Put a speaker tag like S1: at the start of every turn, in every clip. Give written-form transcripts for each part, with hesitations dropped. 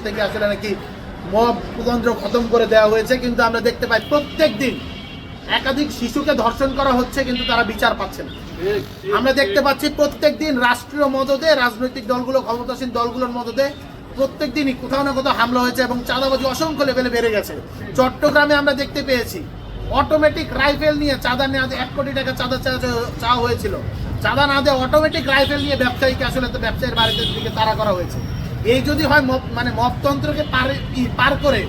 S1: থেকে আসলে নাকি মবতন্ত্র খতম করে দেওয়া হয়েছে, কিন্তু আমরা দেখতে পাই প্রত্যেক দিন একাধিক শিশুকে ধর্ষণ করা হচ্ছে, কিন্তু তারা বিচার পাচ্ছে না। আমরা দেখতে পাচ্ছি প্রত্যেক দিন রাষ্ট্রীয় মদদে, রাজনৈতিক দলগুলো, ক্ষমতাসীন দলগুলোর মদদে প্রত্যেক দিনই কোথাও না কোথাও হামলা হয়েছে এবং চাঁদাবাজি অসংখ্য লেভেলে বেড়ে গেছে। চট্টগ্রামে আমরা দেখতে পেয়েছি অটোমেটিক রাইফেল নিয়ে চাঁদা নেওয়া, 1 কোটি টাকা চাঁদা চাওয়া হয়েছিল, চাঁদা না দিয়ে অটোমেটিক রাইফেল নিয়ে ব্যবসায়ীকে আসলে তো ব্যবসায়ীর বাড়িতে দিকে তাড়া করা হয়েছে। এই যদি হয় মানে মবতন্ত্রকে পার করে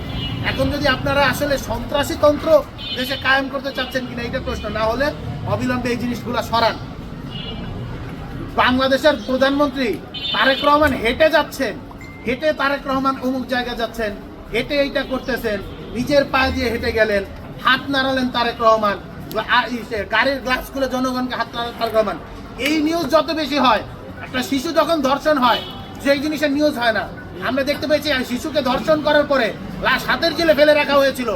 S1: এখন যদি আপনারা আসলে সন্ত্রাসী তন্ত্র দেশে কায়েম করতে চাচ্ছেন কিনা এইটা প্রশ্ন, না হলে অবিলম্বে এই জিনিসগুলো সরান। বাংলাদেশের প্রধানমন্ত্রী তারেক রহমান হেঁটে যাচ্ছেন, হেঁটে তারেক রহমান অমুক জায়গায় যাচ্ছেন, হেঁটে এইটা করতেছেন, নিজের পায়ে দিয়ে হেঁটে গেলেন, হাত নাড়ালেন তারেক রহমান, গাড়ির গ্লাস খুলে জনগণকে হাত নাড়ালেন তারেক রহমান। এই নিউজ যত বেশি হয়, একটা শিশু যখন ধর্ষণ হয় সেই জিনিসের নিউজ হয় না। আমরা দেখতে পেয়েছি শিশুকে ধর্ষণ করার পরে লাশ হাতের জেলে ফেলে রাখা হয়েছিল,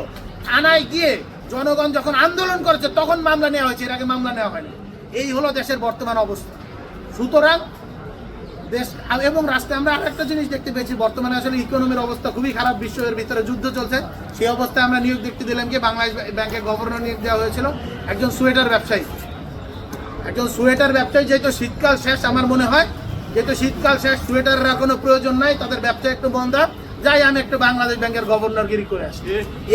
S1: থানায় গিয়ে জনগণ যখন আন্দোলন করেছে তখন মামলা নেওয়া হয়েছে, এর আগে মামলা নেওয়া হয়নি। এই হলো দেশের বর্তমান অবস্থা। সুতরাং দেশ এবং রাষ্ট্রে আমরা আরেকটা জিনিস দেখতে পেয়েছি, বর্তমানে আসলে ইকোনমির অবস্থা খুবই খারাপ, বিশ্বের ভিতরে যুদ্ধ চলছে। সেই অবস্থায় আমরা নিয়োগ দেখতে দিলাম কি বাংলাদেশ ব্যাংকের গভর্নর নিয়োগ দেওয়া হয়েছিল একজন সোয়েটার ব্যবসায়ী। যেহেতু শীতকাল শেষ, আমার মনে হয় যেহেতু শীতকাল শেষ, সোয়েটারের কোনো প্রয়োজন নাই, তাদের ব্যবসা একটু বন্ধ, যাই আমি একটু বাংলাদেশ ব্যাংকের গভর্নরগিরি করে আসি।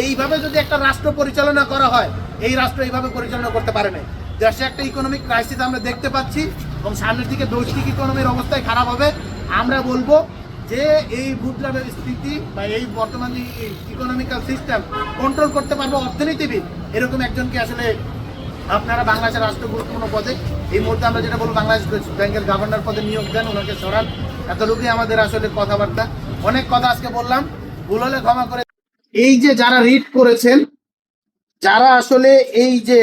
S1: এইভাবে যদি একটা রাষ্ট্র পরিচালনা করা হয়, এই রাষ্ট্র এইভাবে পরিচালনা করতে পারে না। দেশে একটা ইকোনমিক ক্রাইসিস আমরা দেখতে পাচ্ছি এবং সামনের দিকে বৈশ্বিক ইকোনমির অবস্থায় খারাপ হবে। আমরা বলবো যে এই মুদ্রার স্থিতি বা এই বর্তমান যে ইকোনমিক্যাল সিস্টেম কন্ট্রোল করতে পারবো অর্থনীতিবিদ, এরকম একজনকে আসলে আপনারা বাংলাদেশের রাষ্ট্র গুরুত্বপূর্ণ পদে এই মুহূর্তে আমরা যেটা বলবো বাংলাদেশ ব্যাংকের গভর্নর পদে নিয়োগ দেন, ওনাকে সরান। এতটুকুই আমাদের আসলে কথাবার্তা। অনেক কথা আজকে বললাম, ভুল হলে ক্ষমা করে। এই যে যারা রিড করেছেন, যারা আসলে এই যে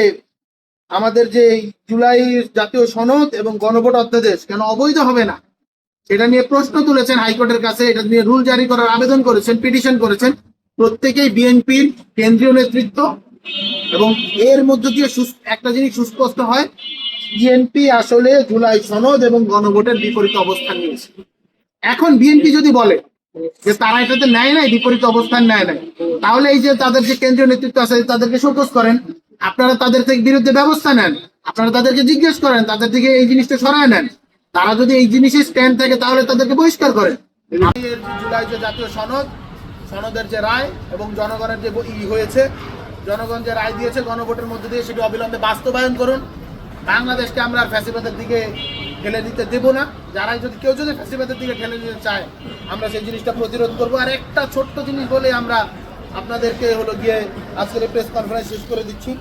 S1: আমাদের যে জুলাই জাতীয় সনদ এবং গণভোট অধ্যাদেশ কেন অবৈধ হবে না সেটা নিয়ে প্রশ্ন তুলেছেন হাইকোর্টের কাছে, এটা নিয়ে রুল জারি করার আবেদন করেছেন, পিটিশন করেছেন প্রত্যেকেই বিএনপির কেন্দ্রীয় নেতৃত্ব। এবং এর মধ্য দিয়ে একটা জিনিস সুস্পষ্ট হয়, বিএনপি আসলে জুলাই সনদ এবং গণভোটের বিপরীত অবস্থান নিয়েছে। এখন বিএনপি যদি বলে যে তারা এটাতে নেয় নাই, বিপরীত অবস্থান নেয় নাই, তাহলে এই যে তাদের যে কেন্দ্রীয় নেতৃত্ব আছে তাদেরকে শোকজ করেন, আপনারা তাদের থেকে বিরুদ্ধে ব্যবস্থা নেন, আপনারা তাদেরকে জিজ্ঞেস করেন, তাদের থেকে এই জিনিসটা সরায় নেন। তারা যদি এই জিনিসে স্ট্যান্ড থাকে তাহলে তাদেরকে বহিষ্কার করেন। জুলাই যে জাতীয় সনদের যে রায় এবং জনগণের যে হয়েছে, জনগণ যে রায় দিয়েছে গণভোটের মধ্যে দিয়ে, সেটি অবিলম্বে বাস্তবায়ন করুন। বাংলাদেশকে আমরা আর ফ্যাসিবাদের দিকে ঠেলে দিতে দেবো না। কেউ যদি ফ্যাসিবাদের দিকে ঠেলে দিতে চায়, আমরা সেই জিনিসটা প্রতিরোধ করবো। আর একটা ছোট্ট জিনিস বলে আমরা আপনাদেরকে গিয়ে আজকের প্রেস কনফারেন্স শেষ করে দিচ্ছি।